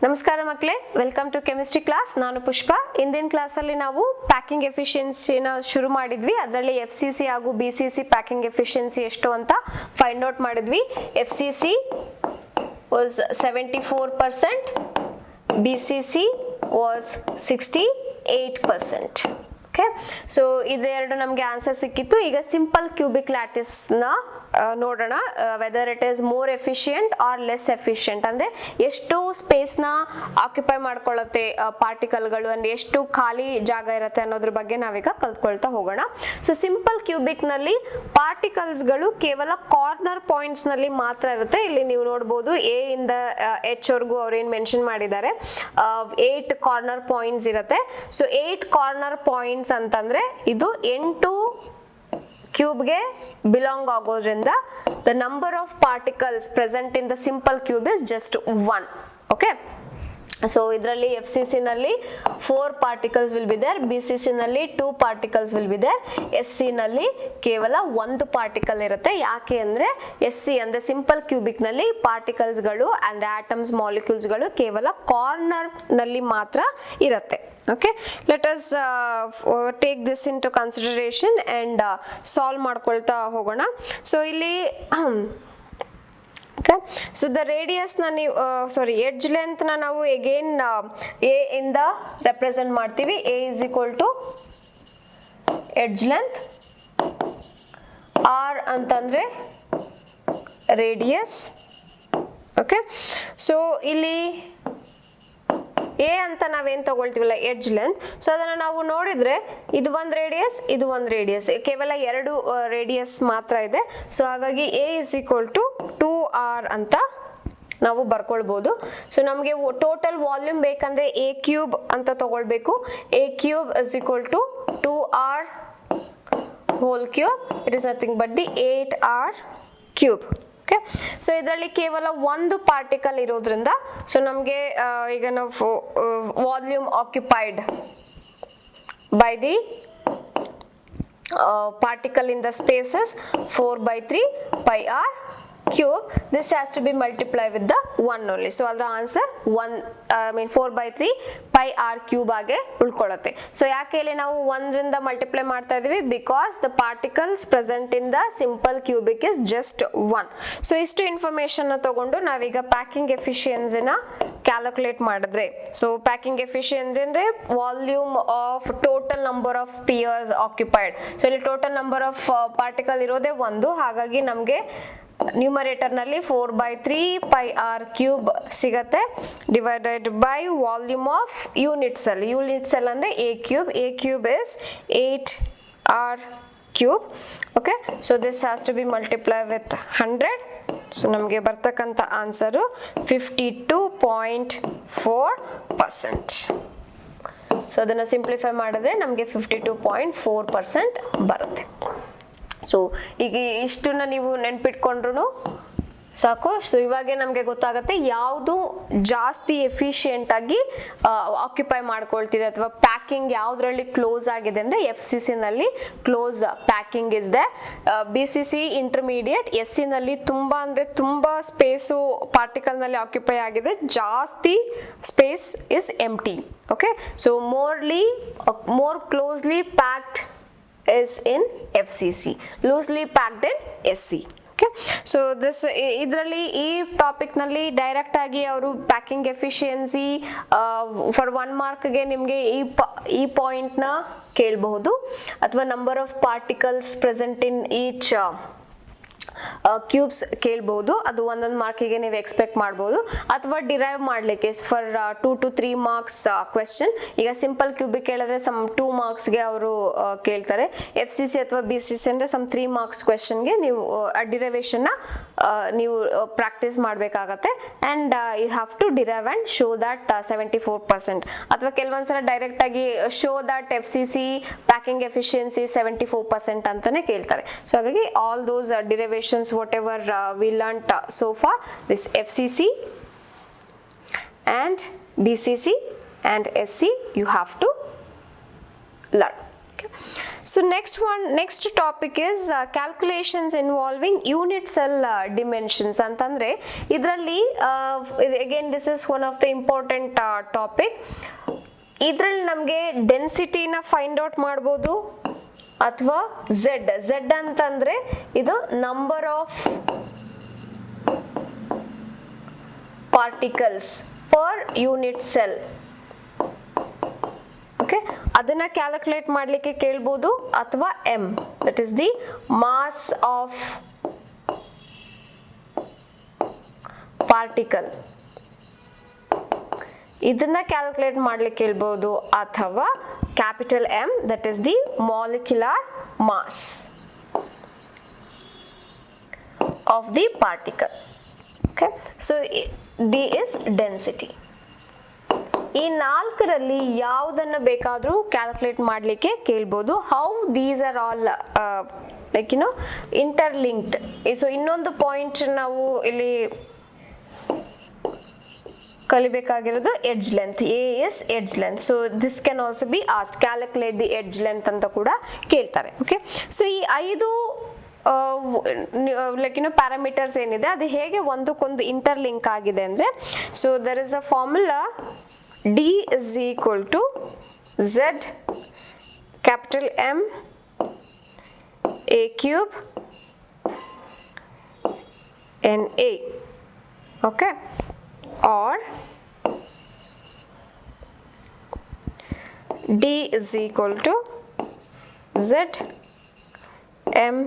ನಮಸ್ಕಾರ ಮಕ್ಕಳೇ, welcome to chemistry class. ನಾನು ಪುಷ್ಪ. ಇಂದಿನ ಕ್ಲಾಸಲ್ಲಿ ನಾವು ಪ್ಯಾಕಿಂಗ್ ಎಫಿಷಿಯನ್ಸಿನ ಶುರು ಮಾಡಿದ್ವಿ. ಅದರಲ್ಲಿ FCC ಹಾಗೂ BCC ಪ್ಯಾಕಿಂಗ್ ಎಫಿಷಿಯನ್ಸಿ ಎಷ್ಟು ಅಂತ ಫೈಂಡ್ ಔಟ್ ಮಾಡಿದ್ವಿ. FCC was 74%, BCC was 68%. Okay, so ಇದೆರಡು ನಮಗೆ ಆನ್ಸರ್ ಸಿಕ್ಕಿತ್ತು. ಈಗ ಸಿಂಪಲ್ ಕ್ಯೂಬಿಕ್ ಲ್ಯಾಟಿಸ್ನ ನೋಡೋಣ. Whether it is more efficient or less efficient, ಅಂದರೆ ಎಷ್ಟು ಸ್ಪೇಸ್ನ ಆಕ್ಯುಪೈ ಮಾಡ್ಕೊಳ್ಳುತ್ತೆ ಪಾರ್ಟಿಕಲ್ಗಳು, ಅಂದರೆ ಎಷ್ಟು ಖಾಲಿ ಜಾಗ ಇರುತ್ತೆ ಅನ್ನೋದ್ರ ಬಗ್ಗೆ ನಾವೀಗ ಕಲ್ತ್ಕೊಳ್ತಾ ಹೋಗೋಣ. ಸೊ ಸಿಂಪಲ್ ಕ್ಯೂಬಿಕ್ನಲ್ಲಿ ಪಾರ್ಟಿಕಲ್ಸ್ಗಳು ಕೇವಲ ಕಾರ್ನರ್ ಪಾಯಿಂಟ್ಸ್ನಲ್ಲಿ ಮಾತ್ರ ಇರುತ್ತೆ. ಇಲ್ಲಿ ನೀವು ನೋಡ್ಬೋದು A ಇಂದ H ವರೆಗೂ ಅವ್ರೇನು ಮೆನ್ಷನ್ ಮಾಡಿದ್ದಾರೆ, 8 ಕಾರ್ನರ್ ಪಾಯಿಂಟ್ಸ್ ಇರುತ್ತೆ. ಸೊ 8 ಕಾರ್ನರ್ ಪಾಯಿಂಟ್ಸ್ ಅಂತಂದ್ರೆ ಇದು 8 ಕ್ಯೂಬ್ಗೆ ಬಿಲಾಂಗ್ ಆಗೋದ್ರಿಂದ the number of particles present in the simple cube is just 1. Okay, so ಇದರಲ್ಲಿ FCC ನಲ್ಲಿ 4 particles will be there, BCC ನಲ್ಲಿ 2 particles will be there, SC ನಲ್ಲಿ ಕೇವಲ 1 ಪಾರ್ಟಿಕಲ್ ಇರುತ್ತೆ. ಯಾಕೆ ಅಂದ್ರೆ SC ಅಂದ್ರೆ ಸಿಂಪಲ್ ಕ್ಯೂಬಿಕ್ ನಲ್ಲಿ ಪಾರ್ಟಿಕಲ್ಸ್ಗಳು ಅಂಡ್ ಆಟಮ್ಸ್ ಮಾಲಿಕ್ಯೂಲ್ಸ್ಗಳು ಕೇವಲ ಕಾರ್ನರ್ ನಲ್ಲಿ ಮಾತ್ರ ಇರುತ್ತೆ. Okay, let us take this into consideration and solve ಮಾಡ್ಕೊಳ್ತಾ ಹೋಗೋಣ. ಸೊ ಇಲ್ಲಿ okay, so the radius ನ ನೀವು edge length ನ ನಾವು again A ಇಂದ represent ಮಾಡ್ತೀವಿ. A is equal to edge length, R ಅಂತಂದ್ರೆ radius. Okay, so ಇಲ್ಲಿ A ಅಂತ ನಾವೇನ್ ತಗೊಳ್ತೀವಲ್ಲ ಎಡ್ಜ್ ಲೆಂತ್, ಸೊ ಅದನ್ನ ನಾವು ನೋಡಿದ್ರೆ ಇದು ಒಂದು ರೇಡಿಯಸ್, ಇದು ಒಂದು ರೇಡಿಯಸ್, ಕೇವಲ 2 ರೇಡಿಯಸ್ ಮಾತ್ರ ಇದೆ. ಸೊ ಹಾಗಾಗಿ A is equal to 2R ಅಂತ ನಾವು ಬರ್ಕೊಳ್ಬಹುದು. ಸೊ ನಮಗೆ ಟೋಟಲ್ ವಾಲ್ಯೂಮ್ ಬೇಕಂದ್ರೆ A ಕ್ಯೂಬ್ ಅಂತ ತಗೊಳ್ಬೇಕು. A cube is equal to 2R whole cube. It is nothing but the 8R cube. Okay, so ಇದರಲ್ಲಿ ಕೇವಲ 1 ಪಾರ್ಟಿಕಲ್ ಇರೋದ್ರಿಂದ ಸೊ ನಮಗೆ ಈಗ ನಾವು volume occupied by the particle in the spaces 4/3 pi r cube. This has to be multiplied with the 1 only. So ಅದರ answer 4/3 pi r cube ಆಗಿ ಉಳ್ಕೊಳ್ಳುತ್ತೆ. So ಯಾಕೆ ಇಲ್ಲಿ ನಾವು 1 ರಿಂದ ಮಲ್ಟಿಪ್ಲೈ ಮಾಡ್ತಾ ಇದೀವಿ? Because the particles present in the simple cubic is just 1. So ಇಷ್ಟು information ತಗೊಂಡು ನಾವೀಗ ಪ್ಯಾಕಿಂಗ್ ಎಫಿಷಿಯನ್ಸಿನ ಕ್ಯಾಲ್ಕುಲೇಟ್ ಮಾಡಿದ್ರೆ, ಸೊ ಪ್ಯಾಕಿಂಗ್ ಎಫಿಷಿಯನ್ಸಿ ಅಂದ್ರೆ volume of total number of spears occupied. So ಇಲ್ಲಿ ಟೋಟಲ್ ನಂಬರ್ ಆಫ್ ಪಾರ್ಟಿಕಲ್ ಇರೋದೇ 1, ಹಾಗಾಗಿ ನಮಗೆ ನ್ಯೂಮರೇಟರ್ ನಲ್ಲಿ 4/3 pi r ಕ್ಯೂಬ್ ಸಿಗತ್ತೆ, divided by volume of unit cell. Unit cell ಅಂದ್ರೆ A cube. A cube is 8R cube. Okay, so this has to be multiply with 100. So ನಮಗೆ ಬರ್ತಕ್ಕಂಥ answer 52.4%. So ಅದನ್ನು simplify ಮಾಡಿದ್ರೆ ನಮಗೆ 52.4% ಬರುತ್ತೆ. So ಈಗ ಇಷ್ಟನ್ನ ನೀವು ನೆನ್ಪಿಟ್ಕೊಂಡ್ರು ಸಾಕು. ಸೊ ಇವಾಗೆ ನಮಗೆ ಗೊತ್ತಾಗುತ್ತೆ ಯಾವುದು ಜಾಸ್ತಿ ಎಫಿಷಿಯೆಂಟ್ ಆಗಿ ಆಕ್ಯುಪೈ ಮಾಡ್ಕೊಳ್ತಿದೆ ಅಥವಾ ಪ್ಯಾಕಿಂಗ್ ಯಾವುದರಲ್ಲಿ ಕ್ಲೋಸ್ ಆಗಿದೆ ಅಂದರೆ FCC ನಲ್ಲಿ close packing is there, BCC intermediate, SC ನಲ್ಲಿ ತುಂಬಾ ಅಂದರೆ ತುಂಬಾ ಸ್ಪೇಸು ಪಾರ್ಟಿಕಲ್ ನಲ್ಲಿ ಆಕ್ಯುಪೈ ಆಗಿದೆ, ಜಾಸ್ತಿ space is empty. Okay, so more closely packed is in FCC, loosely packed in SC. Okay, so this ಇದರಲ್ಲಿ ಈ ಟಾಪಿಕ್ ನಲ್ಲಿ ಡೈರೆಕ್ಟ್ ಆಗಿ ಅವರು ಪ್ಯಾಕಿಂಗ್ ಎಫಿಷಿಯನ್ಸಿ ಫಾರ್ 1 ಮಾರ್ಕ್ಗೆ ನಿಮಗೆ ಈ ಪಾಯಿಂಟ್ ನ ಕೇಳಬಹುದು, ಅಥವಾ number of particles present in each cubes ಕೇಳಬಹುದು. ಅದು ಒಂದೊಂದು ಮಾರ್ಕಿಗೆ ನೀವು ಎಕ್ಸ್ಪೆಕ್ಟ್ ಮಾಡಬಹುದು, ಅಥವಾ ಡಿರೈವ್ ಮಾಡಲಿಕ್ಕೆ ಫಾರ್ 2 to 3 ಮಾರ್ಕ್ಸ್ ಕ್ವೆಶ್ಚನ್. ಈಗ ಸಿಂಪಲ್ ಕ್ಯೂಬಿಕ್ ಕೇಳಿದ್ರೆ ಸಮ್ 2 ಮಾರ್ಕ್ಸ್ಗೆ ಅವರು ಕೇಳ್ತಾರೆ. FCC ಅಥವಾ BCC ಅಂದ್ರೆ ಸಮ್ 3 ಮಾರ್ಕ್ಸ್ ಕ್ವೆಶ್ಚನ್ಗೆ ನೀವು ಡಿರೈವೇಶನ್ನ ನೀವು ಪ್ರಾಕ್ಟೀಸ್ ಮಾಡಬೇಕಾಗತ್ತೆ. And you have to derive and show that 74%, ಅಥವಾ ಕೆಲವೊಂದ್ಸಲ ಡೈರೆಕ್ಟ್ ಆಗಿ show that FCC packing efficiency 74% ಅಂತಾನೆ ಕೇಳ್ತಾರೆ. ಸೊ ಹಾಗಾಗಿ all those derivation whatever we learnt so far, this FCC and BCC and SC you have to learn. Okay, so So next topic is calculations involving unit cell dimensions ಅಂತಂದ್ರೆ ಇದರಲ್ಲಿ again this is one of the important topic. ಇದರಲ್ಲಿ ನಮಗೆ ಡೆನ್ಸಿಟಿನ find out ಮಾಡ್ಬೋದು ಅಥವಾ z ಅಂತಂದ್ರೆ ಇದು number of particles per unit cell. Okay, ಅದನ್ನ calculate ಮಾಡಲಿಕ್ಕೆ ಕೇಳ್ಬೋದು, ಅಥವಾ m, that is the mass of particle, ಇದನ್ನ ಕ್ಯಾಲ್ಕುಲೇಟ್ ಮಾಡ್ಲಿಕ್ಕೆ ಹೇಳ್ಬೋದು, ಅಥವಾ capital M, that is the molecular mass of the particle. Okay, so D is density. ಈ ನಾಲ್ಕರಲ್ಲಿ ಯಾವುದನ್ನ ಬೇಕಾದರೂ ಕ್ಯಾಲ್ಕುಲೇಟ್ ಮಾಡಲಿಕ್ಕೆ ಕೇಳ್ಬೋದು. How these are all like interlinked. So ಇನ್ನೊಂದು ಪಾಯಿಂಟ್ ನಾವು ಇಲ್ಲಿ ಕಲಿಬೇಕಾಗಿರೋದು edge length. A is edge length. So this can also be asked, calculate the edge length ಅಂತ ಕೂಡ ಕೇಳ್ತಾರೆ. ಓಕೆ, ಸೊ ಈ 5 ಲೈಕ್ ಪ್ಯಾರಾಮೀಟರ್ಸ್ ಏನಿದೆ ಅದು ಹೇಗೆ ಒಂದಕ್ಕೊಂದು ಇಂಟರ್ಲಿಂಕ್ ಆಗಿದೆ ಅಂದರೆ, so there is a formula D is equal to Z capital M A cube N A. Okay, or D is equal to Z M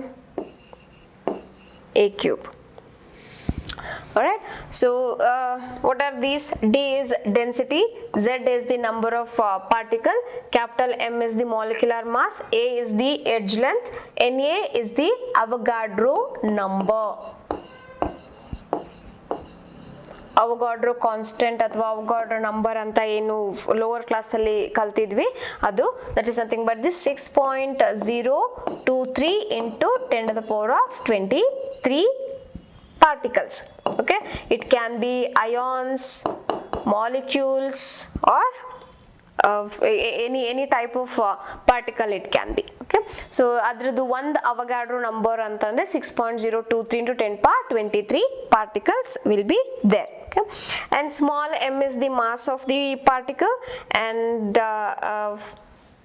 A cube. Alright, so what are these? D is density, Z is the number of particle, capital M is the molecular mass, A is the edge length, Na is the Avogadro number. Avogadro constant ಅಥವಾ Avogadro number ಅಂತ ಏನು lower ಕ್ಲಾಸಲ್ಲಿ ಕಲ್ತಿದ್ವಿ, ಅದು that is nothing but this 6.023 into 10⁻23 particles. Okay, it can be ions, molecules, or any type of particle it can be. Okay, so adradu ಒಂದು ಅವಗಾಡ್ರೋ number ಅಂತಂದ್ರೆ 6.023 into 10⁻23 particles will be there. Okay, and small m is the mass of the particle, and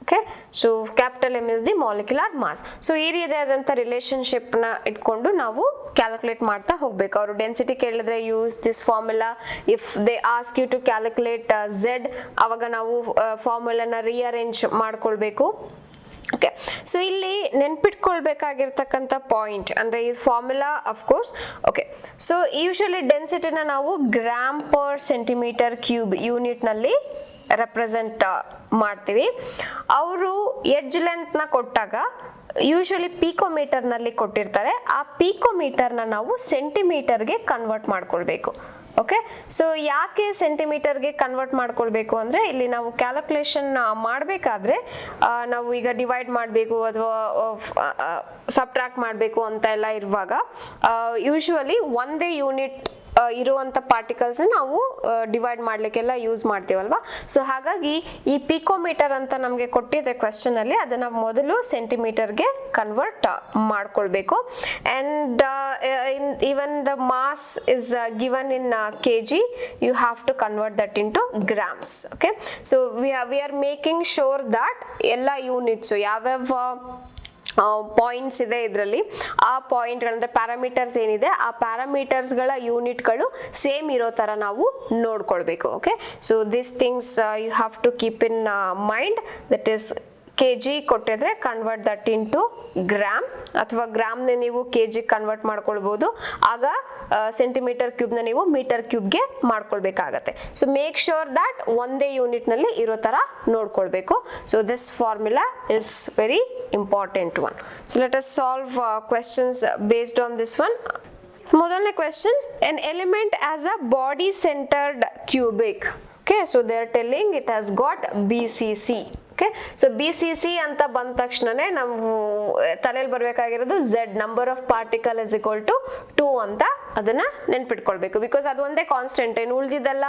okay, so capital M is the molecular mass. So ಈ ರೀತಿಯಾದಂಥ relationship ನ ಇಟ್ಕೊಂಡು ನಾವು calculate ಮಾಡ್ತಾ ಹೋಗ್ಬೇಕು. ಅವರು ಡೆನ್ಸಿಟಿ ಕೇಳಿದ್ರೆ use this formula. If they ask you to calculate Z, ಅವಾಗ ನಾವು ಫಾರ್ಮುಲಾನ ರಿಅರೇಂಜ್ ಮಾಡ್ಕೊಳ್ಬೇಕು. ಓಕೆ, ಸೊ ಇಲ್ಲಿ ನೆನ್ಪಿಟ್ಕೊಳ್ಬೇಕಾಗಿರ್ತಕ್ಕಂಥ ಪಾಯಿಂಟ್ ಅಂದರೆ ಈ formula of course. Okay, so usually ಡೆನ್ಸಿಟಿನ ನಾವು ಗ್ರಾಮ್ ಪರ್ ಸೆಂಟಿಮೀಟರ್ ಕ್ಯೂಬ್ ಯೂನಿಟ್ನಲ್ಲಿ ರೆಪ್ರೆಸೆಂಟ್ ಮಾಡ್ತೀವಿ. ಅವರು ಎಡ್ಜ್ ಲೆಂತ್ನ ಕೊಟ್ಟಾಗ ಯೂಶಲಿ ಪಿಕೋಮೀಟರ್ನಲ್ಲಿ ಕೊಟ್ಟಿರ್ತಾರೆ. ಆ ಪಿಕೋಮೀಟರ್ನ ನಾವು ಸೆಂಟಿಮೀಟರ್ಗೆ ಕನ್ವರ್ಟ್ ಮಾಡ್ಕೊಳ್ಬೇಕು. ಓಕೆ, ಸೊ ಯಾಕೆ ಸೆಂಟಿಮೀಟರ್ಗೆ ಕನ್ವರ್ಟ್ ಮಾಡ್ಕೊಳ್ಬೇಕು ಅಂದರೆ, ಇಲ್ಲಿ ನಾವು ಕ್ಯಾಲ್ಕುಲೇಷನ್ ಮಾಡಬೇಕಾದ್ರೆ ನಾವು ಈಗ ಡಿವೈಡ್ ಮಾಡಬೇಕು ಅಥವಾ ಸಬ್ಟ್ರಾಕ್ಟ್ ಮಾಡಬೇಕು ಅಂತ ಎಲ್ಲ ಇರುವಾಗ ಯೂಶುವಲಿ ಒಂದೇ ಯೂನಿಟ್ ಇರುವಂಥ ಪಾರ್ಟಿಕಲ್ಸ್ ನಾವು ಡಿವೈಡ್ ಮಾಡಲಿಕ್ಕೆಲ್ಲ ಯೂಸ್ ಮಾಡ್ತೀವಲ್ವಾ. ಸೊ ಹಾಗಾಗಿ ಈ ಪಿಕೋಮೀಟರ್ ಅಂತ ನಮಗೆ ಕೊಟ್ಟಿದೆ ಕ್ವೆಶ್ಚನ್ ಅಲ್ಲಿ, ಅದನ್ನ ಮೊದಲು ಸೆಂಟಿಮೀಟರ್ಗೆ ಕನ್ವರ್ಟ್ ಮಾಡ್ಕೊಳ್ಬೇಕು. And even the mass is given in kg, you have to convert that into grams. Okay, so we are making sure that ಎಲ್ಲ ಯೂನಿಟ್ಸ್ ಯಾವ್ಯಾವ ಪಾಯಿಂಟ್ಸ್ ಇದೆ ಇದರಲ್ಲಿ, ಆ ಪಾಯಿಂಟ್ಗಳಂದ್ರೆ ಪ್ಯಾರಾಮೀಟರ್ಸ್ ಏನಿದೆ ಆ ಪ್ಯಾರಾಮೀಟರ್ಸ್ಗಳ ಯೂನಿಟ್ಗಳು ಸೇಮ್ ಇರೋ ಥರ ನಾವು ನೋಡ್ಕೊಳ್ಬೇಕು. Okay, so this things you have to keep in mind. That is kg ಕೊಟ್ಟಿದ್ರೆ ಕನ್ವರ್ಟ್ ದಟ್ ಇಂಟು ಗ್ರಾಮ್, ಅಥವಾ ಗ್ರಾಮ್ನ ನೀವು kg ಕನ್ವರ್ಟ್ ಮಾಡ್ಕೊಳ್ಬೋದು. ಆಗ ಸೆಂಟಿಮೀಟರ್ ಕ್ಯೂಬ್ನ ನೀವು ಮೀಟರ್ ಕ್ಯೂಬ್ಗೆ ಮಾಡ್ಕೊಳ್ಬೇಕಾಗತ್ತೆ. ಸೊ ಮೇಕ್ ಶೋರ್ ದಟ್ ಒಂದೇ ಯೂನಿಟ್ನಲ್ಲಿ ಇರೋ ಥರ ನೋಡ್ಕೊಳ್ಬೇಕು. So this formula is very important one. So let us solve questions based on this one. ಮೊದಲನೇ question, an element as a body centred cubic. Okay, so they are telling it has got BCC. Okay, so BCC ಅಂತ ಬಂದ ತಕ್ಷಣನೇ ನಾವು ತಲೆಯಲ್ಲಿ ಬರಬೇಕಾಗಿರೋದು Z, number of particle is equal to 2 ಅಂತ ಅದನ್ನ ನೆನ್ಪಿಟ್ಕೊಳ್ಬೇಕು. Because ಅದು ಒಂದೇ ಕಾನ್ಸ್ಟೆಂಟ್, ಏನು ಉಳಿದಿದ್ದೆಲ್ಲ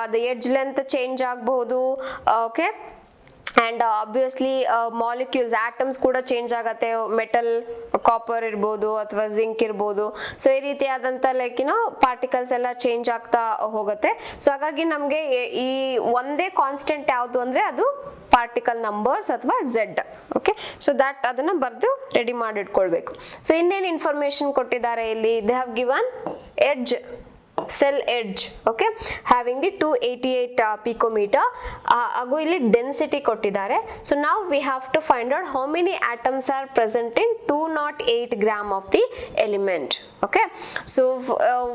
ಅದು ಎಡ್ಜ್ ಲೆಂತ್ ಚೇಂಜ್ ಆಗಬಹುದು. Okay, and obviously molecules atoms ಕೂಡ ಚೇಂಜ್ ಆಗತ್ತೆ, ಮೆಟಲ್ ಕಾಪರ್ ಇರ್ಬೋದು ಅಥವಾ ಜಿಂಕ್ ಇರ್ಬೋದು. ಸೊ ಈ ರೀತಿಯಾದಂಥ ಲೈಕ್ ಪಾರ್ಟಿಕಲ್ಸ್ ಎಲ್ಲ ಚೇಂಜ್ ಆಗ್ತಾ ಹೋಗುತ್ತೆ. ಸೊ ಹಾಗಾಗಿ ನಮಗೆ ಈ ಒಂದೇ ಕಾನ್ಸ್ಟೆಂಟ್ ಯಾವುದು ಅಂದರೆ ಅದು ಪಾರ್ಟಿಕಲ್ ನಂಬರ್ಸ್ ಅಥವಾ ಝೆಡ್. ಓಕೆ, ಸೊ ದಟ್ ಅದನ್ನ ಬರೆದು ರೆಡಿ ಮಾಡಿ ಇಟ್ಕೊಳ್ಬೇಕು. ಸೊ ಇನ್ನೇನು ಇನ್ಫಾರ್ಮೇಶನ್ ಕೊಟ್ಟಿದ್ದಾರೆ ಇಲ್ಲಿ, they have given edge, cell edge, okay, having the 288 picometer. ಹಾಗೂ ಇಲ್ಲಿ ಡೆನ್ಸಿಟಿ ಕೊಟ್ಟಿದ್ದಾರೆ. So now we have to find out how many atoms are present in 208 gram of the element. okay, so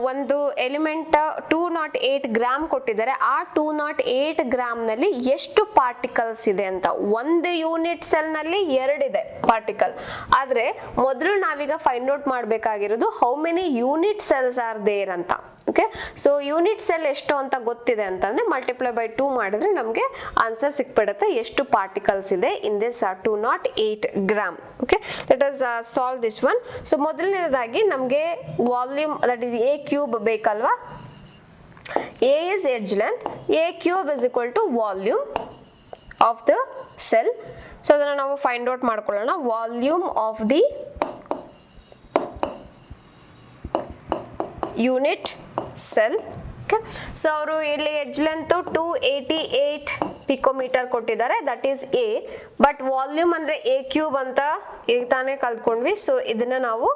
ಒಂದು element 208 gram ಕೊಟ್ಟಿದ್ದಾರೆ. ಆ 208 gram ನಲ್ಲಿ ಎಷ್ಟು particles ಇದೆ ಅಂತ, ಒಂದು ಯೂನಿಟ್ ಸೆಲ್ ನಲ್ಲಿ 2 ಇದೆ ಪಾರ್ಟಿಕಲ್. ಆದ್ರೆ ಮೊದಲು ನಾವೀಗ ಫೈಂಡ್ ಔಟ್ ಮಾಡಬೇಕಾಗಿರೋದು how many unit cells are there ಅಂತ. ಓಕೆ, ಸೊ ಯೂನಿಟ್ ಸೆಲ್ ಎಷ್ಟು ಅಂತ ಗೊತ್ತಿದೆ ಅಂತಂದ್ರೆ ಮಲ್ಟಿಪ್ಲೈ ಬೈ 2 ಮಾಡಿದ್ರೆ ನಮಗೆ ಆನ್ಸರ್ ಸಿಕ್ಬಿಡುತ್ತೆ ಎಷ್ಟು ಪಾರ್ಟಿಕಲ್ಸ್ ಇದೆ in this 208 gram. Okay, let us solve this one. So ಮೊದಲನೇದಾಗಿ ನಮಗೆ volume, that is a cube ಬೇಕಲ್ವಾ. A is edge length, a cube is equal to volume of the cell. So ಅದನ್ನ ನಾವು find out ಮಾಡ್ಕೊಳ್ಳೋಣ. Volume of the unit cell. Okay, so ಅವರು ಇಲ್ಲಿ edge length 288 picometre ಕೊಟ್ಟಿದ್ದಾರೆ, that is a. But volume ಅಂದ್ರೆ a cube ಅಂತ ಈಗ ತಾನೇ ಕಲ್ತ್ಕೊಂಡ್ವಿ. ಸೊ ಇದನ್ನ ನಾವು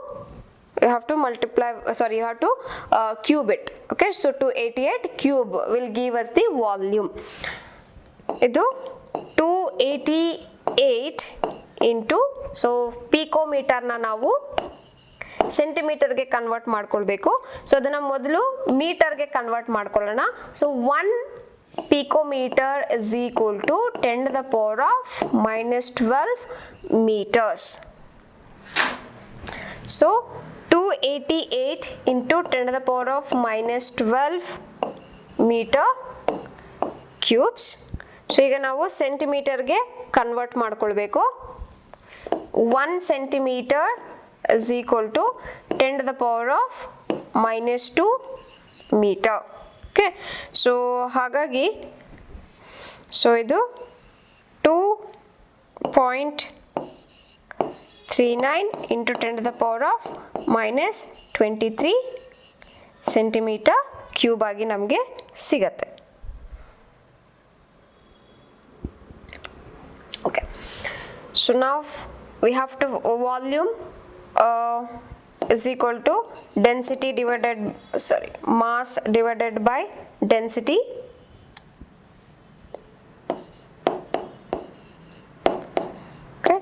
you have to multiply, sorry, you have to cube it. Okay, so 288 cube will give us the volume. ಇದು 288 into, so picometer na ನಾವು ಸೆಂಟಿಮೀಟರ್ಗೆ convert ಮಾಡ್ಕೊಳ್ಬೇಕು. So ಅದನ್ನ ಮೊದಲು ಮೀಟರ್ಗೆ ಕನ್ವರ್ಟ್ ಮಾಡ್ಕೊಳ್ಳೋಣ. So 1 picometer is equal to 10 to the power of -12 meters. So 288 into 10 to the power of -12 meter cubes. So ಈಗ ನಾವು ಸೆಂಟಿಮೀಟರ್ಗೆ convert ಮಾಡ್ಕೊಳ್ಬೇಕು. 1 centimeter is equal to 10 to the power of -2 meter. Okay, so ಹಾಗಾಗಿ so ಇದು 2.39 into 10 to the power of -23 centimeter cube ಆಗಿ ನಮಗೆ ಸಿಗತ್ತೆ. Okay, so now we have to volume is equal to density divided, sorry, mass divided by density. Okay,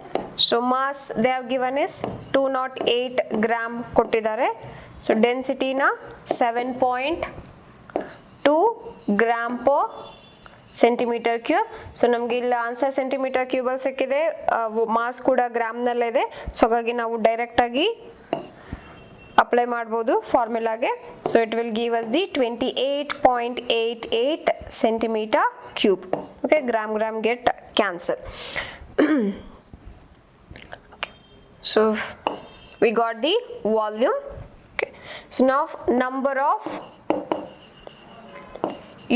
so mass they have given is 208 gram ಕೊಟ್ಟಿದ್ದಾರೆ. So density ನ 7.2 gram per centimetre cube. So ನಮ್ಗೆ ಇಲ್ಲಿ answer centimetre cube ಅಲ್ಲಿ ಸಿಕ್ಕಿದೆ, mass ಕೂಡ gram ನಲ್ಲಿದೆ. So ಹಾಗಾಗಿ ನಾವು ಡೈರೆಕ್ಟ್ ಆಗಿ ಅಪ್ಲೈ ಮಾಡ್ಬೋದು ಫಾರ್ಮುಲಾಗೆ. So it will give us the 28.88 centimeter cube. Okay, gram get cancel. So we got the volume. Okay, so ನಾವು ನಂಬರ್ ಆಫ್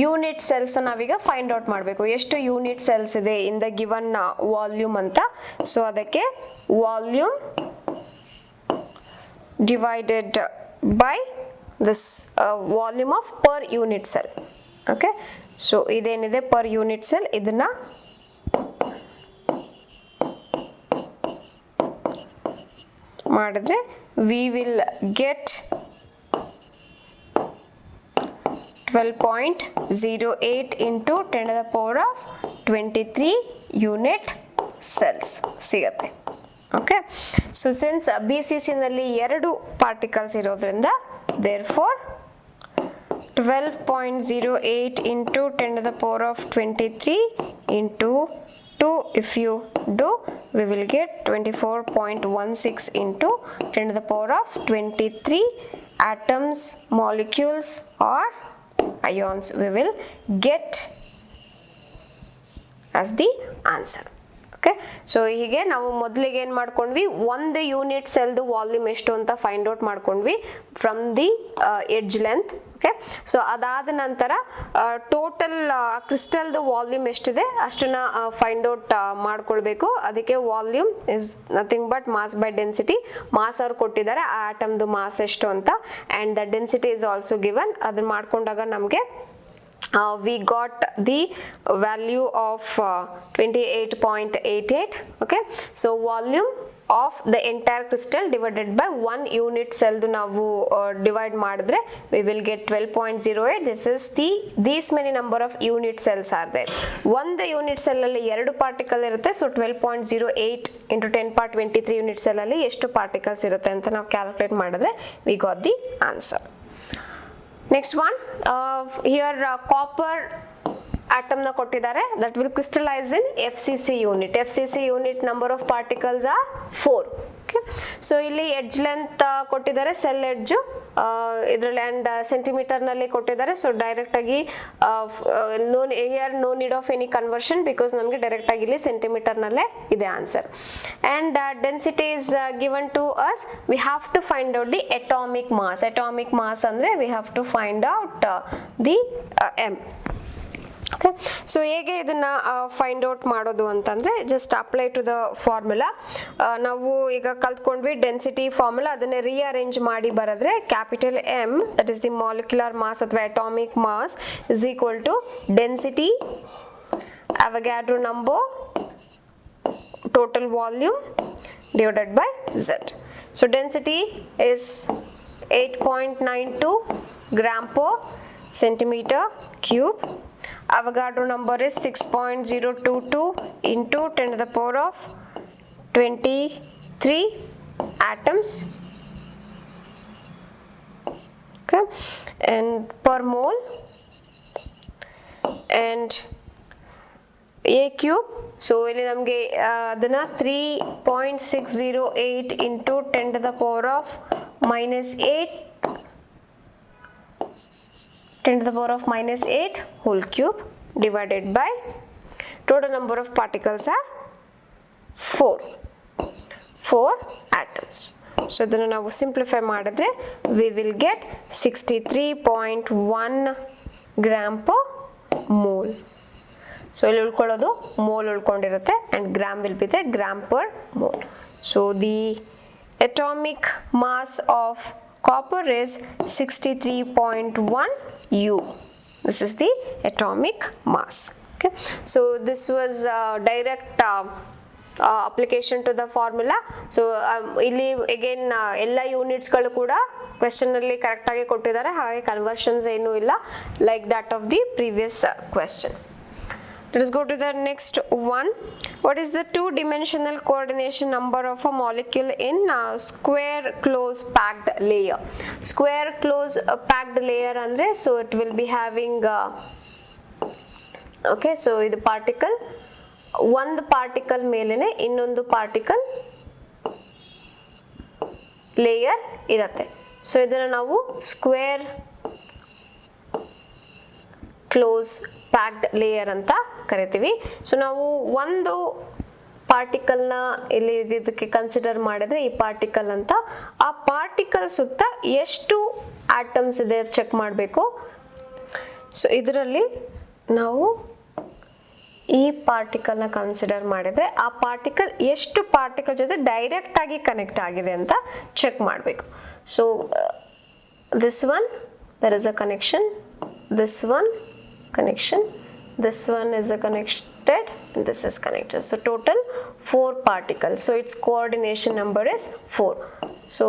ಯೂನಿಟ್ ಸೆಲ್ಸ್ ನಾವೀಗ ಫೈಂಡ್ ಔಟ್ ಮಾಡಬೇಕು. ಎಷ್ಟು ಯೂನಿಟ್ ಸೆಲ್ಸ್ ಇದೆ ಇನ್ ದ ಗಿವನ್ ವಾಲ್ಯೂಮ್ ಅಂತ. So ಅದಕ್ಕೆ volume divided by this volume of per unit cell. Okay, so ಇದೇನಿದೆ per unit cell, ಇದನ್ನ ಮಾಡಿದ್ರೆ we will get 12.08 into 10 to the power of 23 unit cells ಸಿಗುತ್ತೆ. Okay, so since BCC ನಲ್ಲಿ 2 particles ಇರೋದ್ರಿಂದ therefore 12.08 into 10 to the power of 23 into 2, if you do, we will get 24.16 into 10 to the power of 23 atoms, molecules or ions we will get as the answer. Okay, so ಹೀಗೆ ನಾವು ಮೊದಲಿಗೆ ಏನು ಮಾಡ್ಕೊಂಡ್ವಿ, ಒಂದು unit ಸೆಲ್ದು volume ಎಷ್ಟು ಅಂತ find out ಮಾಡ್ಕೊಂಡ್ವಿ from the edge length. Okay, so ಅದಾದ ನಂತರ ಟೋಟಲ್ ಕ್ರಿಸ್ಟಲ್ದು ವಾಲ್ಯೂಮ್ ಎಷ್ಟಿದೆ ಅಷ್ಟನ್ನ ಫೈಂಡ್ ಔಟ್ ಮಾಡ್ಕೊಳ್ಬೇಕು. ಅದಕ್ಕೆ volume is nothing but mass by density. Mass ಅವ್ರು ಕೊಟ್ಟಿದ್ದಾರೆ ಆ ಆಟಮ್ದು ಮಾಸ್ ಎಷ್ಟು ಅಂತ, and the density is also given. ಅದನ್ನ ಮಾಡ್ಕೊಂಡಾಗ ನಮಗೆ we got the value of 28.88. okay, so volume of the entire crystal divided by 1 unit cell ನಾವು divide ಮಾಡಿದ್ರೆ we will get 12.08. this is these many number of unit cells are there. ಒಂದು unit cell ಅಲ್ಲಿ ಎರಡು particle ಇರುತ್ತೆ, so 12.08 into 10 power 23 unit cell ಅಲ್ಲಿ ಎಷ್ಟು particles ಇರುತ್ತೆ ಅಂತ ನಾವು ಕ್ಯಾಲ್ಕುಲೇಟ್ ಮಾಡಿದ್ರೆ we got the answer. Next one, here copper atom na kottidare that will crystallize in FCC unit. FCC unit number of particles are 4. Okay, so ಇಲ್ಲಿ edge length ಕೊಟ್ಟಿದ್ದಾರೆ, cell edge ಇದರಲ್ಲಿ and centimetre ನಲ್ಲಿ ಕೊಟ್ಟಿದ್ದಾರೆ. So direct ಆಗಿ no need of any conversion because ನಮಗೆ direct ಆಗಿ ಇಲ್ಲಿ centimetre ನಲ್ಲೇ ಇದೆ answer. And density is given to us. We have to find out the atomic mass. Atomic mass ಅಂದ್ರೆ we have to find out the M. Okay, so ಹೇಗೆ ಇದನ್ನ find out ಮಾಡೋದು ಅಂತಂದ್ರೆ just apply to the formula. ನಾವು ಈಗ ಕಲ್ತ್ಕೊಂಡ್ವಿ density formula, ಅದನ್ನೇ rearrange ಮಾಡಿ ಬರೆದ್ರೆ capital M that is the molecular mass ಅಥವಾ atomic mass is equal to density Avogadro number total volume divided by Z. So density is 8.92 gram per centimeter cube. Avogadro number is 6.022 into 10 to the power of 23 atoms. Okay, and per mole, and A cube. So ಇಲ್ಲಿ ನಮಗೆ ಅದನ್ನ 3.608 into 10 to the power of -8 10 to the power of -8 whole cube divided by total number of particles are 4 atoms. So ಇದನ್ನ ನಾವು simplify ಮಾಡಿದ್ರೆ we will get 63.1 gram per mole. So ಇಲ್ಲಿ ಉಳ್ಕೊಳ್ಳೋದು mole ಉಳ್ಕೊಂಡಿರುತ್ತೆ and gram will be the gram per mole. So the atomic mass of copper is 63.1 U. This is the atomic mass. Okay, so this was direct application to the formula. So ಇಲ್ಲಿ again ಎಲ್ಲ units ಗಳು ಕೂಡ question ಅಲ್ಲಿ correct ಆಗಿ ಕೊಟ್ಟಿದ್ದಾರೆ, ಹಾಗೆ conversions ಏನೂ ಇಲ್ಲ like that of the previous question. Let us go to the next one. What is the two-dimensional coordination number of a molecule in a square close packed layer? Square close packed layer andre, so it will be having okay, so idu particle ಒಂದು particle ಮೇಲೆನೆ ಇನ್ನೊಂದು particle layer ಇರುತ್ತೆ. So ಇದನ್ನ ನಾವು square close packed layer ಅಂತ ಕರಿತೀವಿ. So ನಾವು ಒಂದು ಪಾರ್ಟಿಕಲ್ನ ಇಲ್ಲಿ ಇದಕ್ಕೆ ಕನ್ಸಿಡರ್ ಮಾಡಿದ್ರೆ ಈ ಪಾರ್ಟಿಕಲ್ ಅಂತ, ಆ ಪಾರ್ಟಿಕಲ್ ಸುತ್ತ ಎಷ್ಟು ಆಟಮ್ಸ್ ಇದೆ ಚೆಕ್ ಮಾಡಬೇಕು. ಸೊ ಇದರಲ್ಲಿ ನಾವು ಈ ಪಾರ್ಟಿಕಲ್ನ ಕನ್ಸಿಡರ್ ಮಾಡಿದ್ರೆ ಆ ಪಾರ್ಟಿಕಲ್ ಎಷ್ಟು ಪಾರ್ಟಿಕಲ್ ಜೊತೆ ಡೈರೆಕ್ಟ್ ಆಗಿ ಕನೆಕ್ಟ್ ಆಗಿದೆ ಅಂತ ಚೆಕ್ ಮಾಡಬೇಕು. So this one there is a connection, this one connection, this one is a connected, and this is connected. So total 4 particles. So its coordination number is 4. So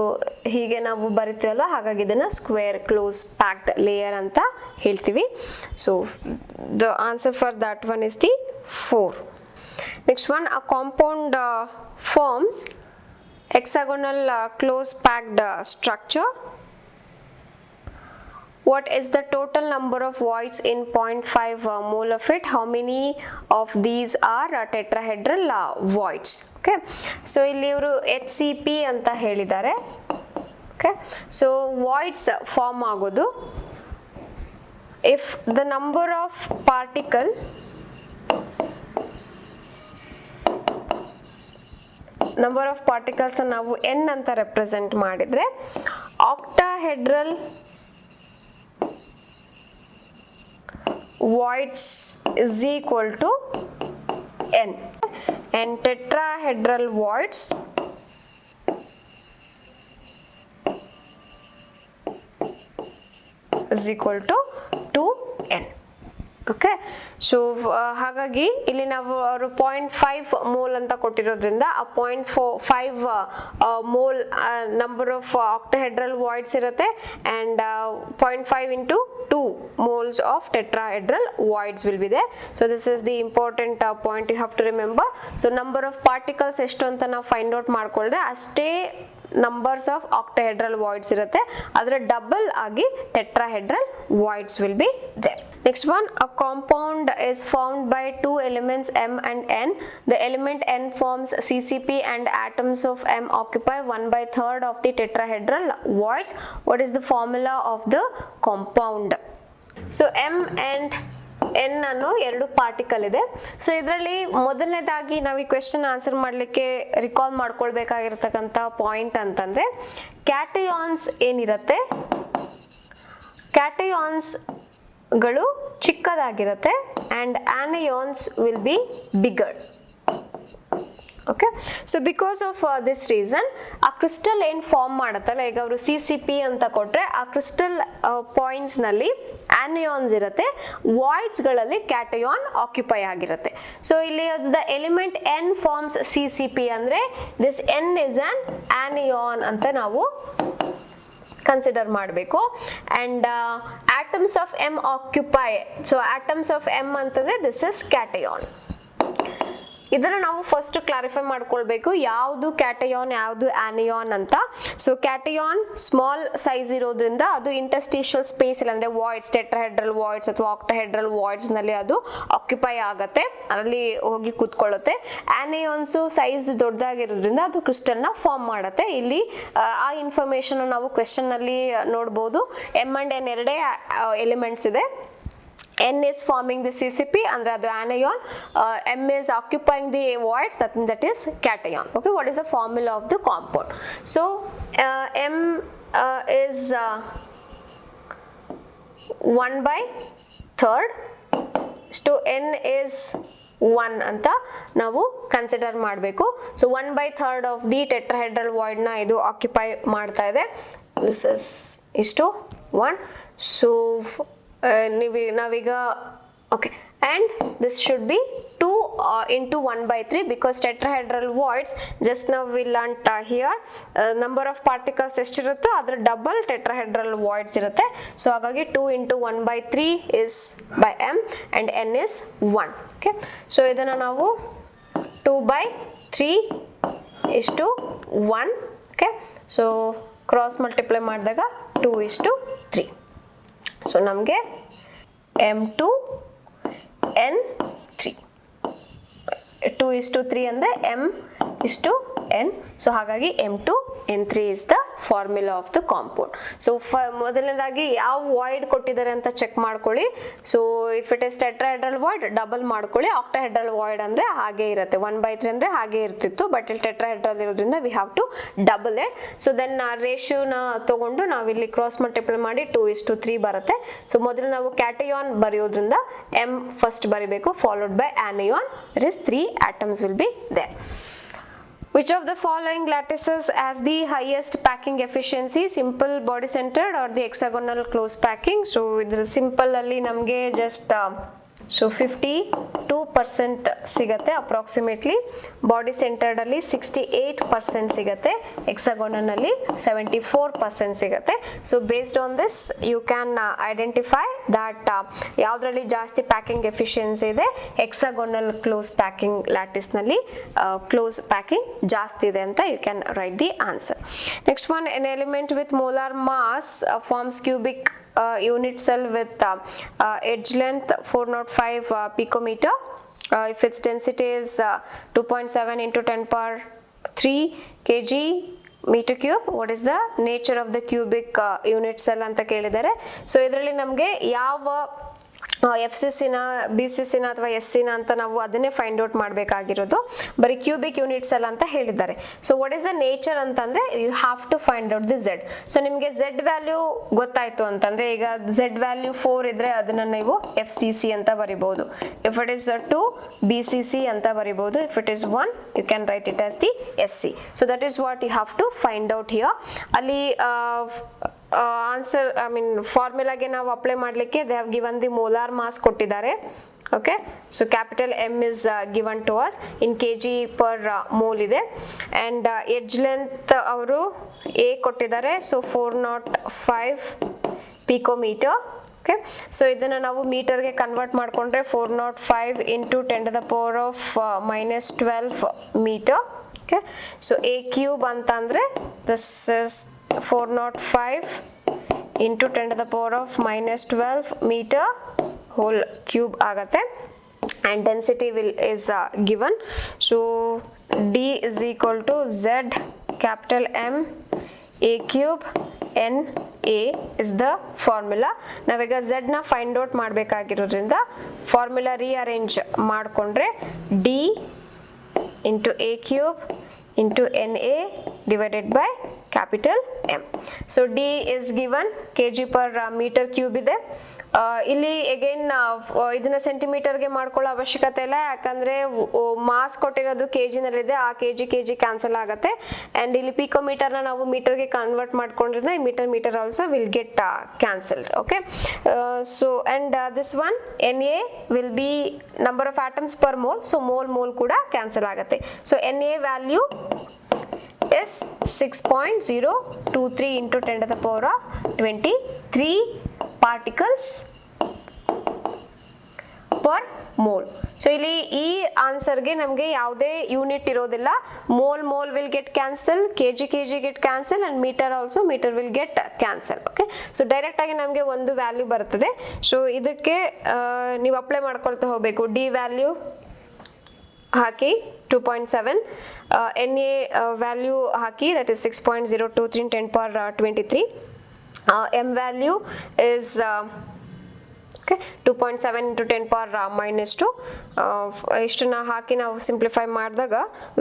ಹೀಗೆ ನಾವು ಬರಿತೀವಲ್ಲ, ಹಾಗಾಗಿ ಇದನ್ನ square close packed layer ಅಂತ ಹೇಳ್ತೀವಿ. So the answer for that one is the 4. Next one, a compound forms hexagonal close packed structure. What is the total number of voids in 0.5 mole of it? How many of these are tetrahedral voids? Okay, so ಇಲ್ಲಿ ಇವರು HCP ಅಂತ ಹೇಳಿದ್ದಾರೆ. Okay, so voids form ಆಗೋದು if the number of particle number of particles ನಾವು n ಅಂತ represent ಮಾಡಿದ್ರೆ octahedral voids is equal to n and tetrahedral voids is equal to 2n. Okay so ಹಾಗಾಗಿ ಇಲ್ಲಿ ನಾವು ಅವರು 0.5 ಮೋಲ್ ಅಂತ ಕೊಟ್ಟಿರೋದ್ರಿಂದ ಆ 0.5 mole number of octahedral voids ಇರುತ್ತೆ and 0.5 into 2 moles of tetrahedral voids will be there. So this is the important point you have to remember. So number of particles ಎಷ್ಟು ಅಂತ ನಾವು ಫೈಂಡ್ ಔಟ್ ಮಾಡ್ಕೊಳ್ಳದೆ ಅಷ್ಟೇ numbers of octahedral voids irutte, adra double agi tetrahedral voids will be there. Next one, a compound is formed by two elements M and N. The element N forms CCP and atoms of M occupy 1/3 of the tetrahedral voids. What is the formula of the compound? So M and n ಅನ್ನೋ ಎರಡು particle ಇದೆ. So ಇದರಲ್ಲಿ ಮೊದಲನೇದಾಗಿ ನಾವು ಈ question answer ಮಾಡಲಿಕ್ಕೆ recall ಮಾಡ್ಕೊಳ್ಬೇಕಾಗಿರ್ತಕ್ಕಂಥ point ಅಂತಂದ್ರೆ cations ಏನಿರುತ್ತೆ, ಕ್ಯಾಟಯಾನ್ಸ್ ಗಳು ಚಿಕ್ಕದಾಗಿರುತ್ತೆ and anions will be bigger. Okay, so because of this reason ಆ ಕ್ರಿಸ್ಟಲ್ ಏನ್ ಫಾರ್ಮ್ ಮಾಡುತ್ತಲ್ಲ, ಈಗ ಅವರು CCP ಅಂತ ಕೊಟ್ರೆ ಆ ಕ್ರಿಸ್ಟಲ್ ಪಾಯಿಂಟ್ಸ್ ನಲ್ಲಿ ಆನಿಯಾನ್ಸ್ ಇರುತ್ತೆ, ವಾಯ್ಡ್ಸ್ ಗಳಲ್ಲಿ ಕ್ಯಾಟಯಾನ್ ಆಕ್ಯುಪೈ ಆಗಿರುತ್ತೆ. ಸೊ ಇಲ್ಲಿ the element N forms CCP ಅಂದ್ರೆ this N is an anion ಅಂತ ನಾವು ಕನ್ಸಿಡರ್ ಮಾಡಬೇಕು. And atoms of M occupy, so atoms of M ಅಂತಂದ್ರೆ ದಿಸ್ ಇಸ್ ಕ್ಯಾಟಯಾನ್. ಇದನ್ನ ನಾವು ಫಸ್ಟ್ ಕ್ಲಾರಿಫೈ ಮಾಡ್ಕೊಳ್ಬೇಕು, ಯಾವುದು ಕ್ಯಾಟಯಾನ್ ಯಾವುದು ಆನಿಯಾನ್ ಅಂತ. ಸೊ ಕ್ಯಾಟಯಾನ್ ಸ್ಮಾಲ್ ಸೈಜ್ ಇರೋದ್ರಿಂದ ಅದು ಇಂಟರ್ಸ್ಟಿಷಿಯಲ್ ಸ್ಪೇಸ್ ಇಲ್ಲ ಅಂದ್ರೆ ವಾಯ್ಡ್ಸ್, ಟೆಟ್ರಾಹೆಡ್ರಲ್ ವಾಯ್ಡ್ಸ್ ಅಥವಾ ಆಕ್ಟಾಹೆಡ್ರಲ್ ವಾಯ್ಡ್ಸ್ ನಲ್ಲಿ ಅದು ಆಕ್ಯುಪೈ ಆಗತ್ತೆ, ಅಲ್ಲಿ ಹೋಗಿ ಕೂತ್ಕೊಳ್ಳುತ್ತೆ. ಆನಿಯಾನ್ಸ್ ಸೈಜ್ ದೊಡ್ಡದಾಗಿರೋದ್ರಿಂದ ಅದು ಕ್ರಿಸ್ಟಲ್ ನ ಫಾರ್ಮ್ ಮಾಡುತ್ತೆ. ಇಲ್ಲಿ ಆ ಇನ್ಫಾರ್ಮೇಶನ್ ನಾವು ಕ್ವೆಶ್ಚನ್ ನಲ್ಲಿ ನೋಡಬಹುದು. M and N ಎರಡೇ ಎಲಿಮೆಂಟ್ಸ್ ಇದೆ. N is forming the CCP andre adu anion, M is occupying the voids, that is cation. Okay, what is the formula of the compound? So M is 1/3, so N is 1 ಅಂತ ನಾವು consider ಮಾಡಬೇಕು. So 1/3 of the tetrahedral void ನ ಇದು occupy ಮಾಡ್ತಾ ಇದೆ. This is ಇಷ್ಟು 1. So ನಾವೀಗ okay, and this should be 2 into 1/3 because tetrahedral voids, just now we learnt here number of particles ಎಷ್ಟಿರುತ್ತೋ ಅದರ ಡಬಲ್ tetrahedral voids ಇರುತ್ತೆ. ಸೊ ಹಾಗಾಗಿ 2 into 1/3 is by M and N is 1. okay, so ಇದನ್ನ ನಾವು 2/3 is to 1. okay, so cross multiply ಮಾಡಿದಾಗ 2 is to 3. So ನಮಗೆ M2 N3, 2 is to 3 ಅಂದ್ರೆ M is to N. So ಹಾಗಾಗಿ M2 N3 is the formula of the compound. So ಮೊದಲನೇದಾಗಿ ಯಾವ void ಕೊಟ್ಟಿದ್ದಾರೆ ಅಂತ ಚೆಕ್ ಮಾಡ್ಕೊಳ್ಳಿ. So if it is tetrahedral void double ಮಾಡ್ಕೊಳ್ಳಿ, ಆಕ್ಟಾಹೆಡ್ರಲ್ ವಾಯ್ಡ್ ಅಂದ್ರೆ ಹಾಗೆ ಇರುತ್ತೆ, 1/3 ಅಂದ್ರೆ ಹಾಗೆ ಇರ್ತಿತ್ತು, ಬಟ್ ಇಲ್ಲಿ ಟೆಟ್ರಾಹೆಡ್ರಲ್ ಇರೋದ್ರಿಂದ we have to double it. So then ರೇಷಿಯೋನ ತಗೊಂಡು ನಾವಿಲ್ಲಿ ಕ್ರಾಸ್ ಮಲ್ಟಿಪ್ಲೈ ಮಾಡಿ 2 is to 3 ಬರುತ್ತೆ. ಸೊ ಮೊದಲು ನಾವು ಕ್ಯಾಟಯಾನ್ ಬರೆಯೋದ್ರಿಂದ M ಫಸ್ಟ್ ಬರಿಬೇಕು, followed by ಆನಿಯಾನ್. there is 3 atoms will be there. Which of the following lattices has the highest packing efficiency? Simple body centered or the hexagonal close packing? So idra simple alli namge just so 52% ಸಿಗತ್ತೆ approximately, body centred ಅಲ್ಲಿ 68% ಸಿಗತ್ತೆ, hexagonal ಅಲ್ಲಿ 74% ಸಿಗತ್ತೆ. So based on this you can identify that ಯಾವ್ದ್ರಲ್ಲಿ ಜಾಸ್ತಿ packing efficiency ಇದೆ, hexagonal close packing lattice ನಲ್ಲಿ close packing ಜಾಸ್ತಿ ಇದೆ ಅಂತ you can write the answer. Next one, an element with molar mass forms cubic unit cell with edge length 405 picometer. If its density is 2.7 into 10 power 3 kg meter cube, what is the nature of the cubic unit cell ಅಂತ ಕೇಳಿದ್ದಾರೆ. So ಇದರಲ್ಲಿ ನಮಗೆ ಯಾವ F C ಸಿನ B C ಸಿನ ಅಥವಾ S ಸಿನ ಅಂತ ನಾವು ಅದನ್ನೇ ಫೈಂಡ್ ಔಟ್ ಮಾಡಬೇಕಾಗಿರೋದು, ಬರೀ ಕ್ಯೂಬಿಕ್ ಯೂನಿಟ್ಸ್ ಅಲ್ಲ ಅಂತ ಹೇಳಿದ್ದಾರೆ. So what is the nature ಅಂತಂದ್ರೆ you have to find out the Z. So ನಿಮಗೆ ಝೆಡ್ ವ್ಯಾಲ್ಯೂ ಗೊತ್ತಾಯ್ತು ಅಂತಂದ್ರೆ, ಈಗ ಝೆಡ್ ವ್ಯಾಲ್ಯೂ 4 ಇದ್ರೆ ಅದನ್ನ ನೀವು ಎಫ್ ಸಿ ಸಿ ಅಂತ ಬರಿಬಹುದು. If it is 2 B C C ಅಂತ ಬರಿಬಹುದು. If it is 1 you can write it as the S C. So that is what you have to find out here. ಅಲ್ಲಿ answer ಫಾರ್ಮುಲಾಗೆ ನಾವು apply ಮಾಡಲಿಕ್ಕೆ they have given the molar mass ಕೊಟ್ಟಿದ್ದಾರೆ. Okay, so capital M is given to us in kg per mole ಇದೆ. And edge length ಅವರು a ಕೊಟ್ಟಿದ್ದಾರೆ. So 405 picometre. Okay, so ಇದನ್ನ ನಾವು ಮೀಟರ್ಗೆ ಕನ್ವರ್ಟ್ ಮಾಡಿಕೊಂಡ್ರೆ 405 into 10⁻⁻12 metre. Okay, so a cube ಅಂತಂದ್ರೆ this is 405 into 10⁻⁻12 meter whole cube agate, and density is given. So D is equal to Z capital M A cube N A is the formula. ನಾವೀಗ Z ನ find out ಮಾಡಬೇಕಾಗಿರೋದ್ರಿಂದ formula rearrange ಮಾಡಿಕೊಂಡ್ರೆ D into A cube into NA divided by capital M. So D is given kg per meter cube ಇದೆ. ಇಲ್ಲಿ again ಇದನ್ನ ಸೆಂಟಿಮೀಟರ್ಗೆ ಮಾಡ್ಕೊಳ್ಳೋ ಅವಶ್ಯಕತೆ ಇಲ್ಲ, ಯಾಕಂದ್ರೆ ಮಾಸ್ ಕೊಟ್ಟಿರೋದು ಕೆಜಿ ನಲ್ಲಿದೆ, ಆ ಕೆಜಿ ಕ್ಯಾನ್ಸಲ್ ಆಗುತ್ತೆ. ಅಂಡ್ ಇಲ್ಲಿ ಪಿಕೋಮೀಟರ್ನ ನಾವು ಮೀಟರ್ಗೆ ಕನ್ವರ್ಟ್ ಮಾಡ್ಕೊಂಡ್ರಿಂದ metre also will get cancelled. Okay, so and this one NA will be number of atoms per mole, so mole ಕೂಡ ಕ್ಯಾನ್ಸಲ್ ಆಗುತ್ತೆ. So NA value is 6.023 into 10⁻23 particles per mole. So ಇಲ್ಲಿ ಈ ಆನ್ಸರ್ಗೆ ನಮಗೆ ಯಾವುದೇ unit ಇರೋದಿಲ್ಲ. Mole will get cancel, KG get cancel, and metre will get cancel. Okay, so direct ಆಗಿ ನಮಗೆ ಒಂದು ವ್ಯಾಲ್ಯೂ ಬರ್ತದೆ. ಸೊ ಇದಕ್ಕೆ ನೀವು ಅಪ್ಲೈ ಮಾಡ್ಕೊಳ್ತಾ ಹೋಗಬೇಕು. D value hockey 2.7, NA value hockey that is 6.023 in 10⁻23, M value is 2.7 into 10⁻⁻2. ಇಷ್ಟನ್ನ ಹಾಕಿ ನಾವು simplify ಮಾಡಿದಾಗ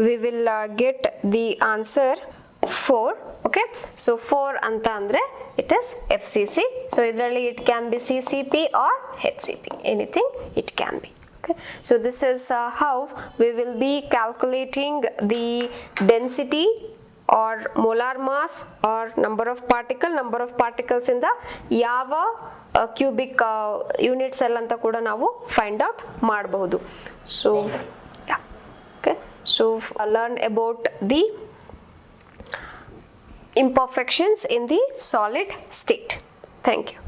we will get the answer 4. Okay, so 4 ಅಂತ ಅಂದ್ರೆ it is FCC. So ಇದರಲ್ಲಿ it can be CCP or HCP, anything it can be. Okay, so this is how we will be calculating the density or molar mass or number of particles in the ಯಾವ cubic unit cell ಅಂತ ಕೂಡ ನಾವು find out ಮಾಡಬಹುದು. So yeah, okay, so learn about the imperfections in the solid state. Thank you.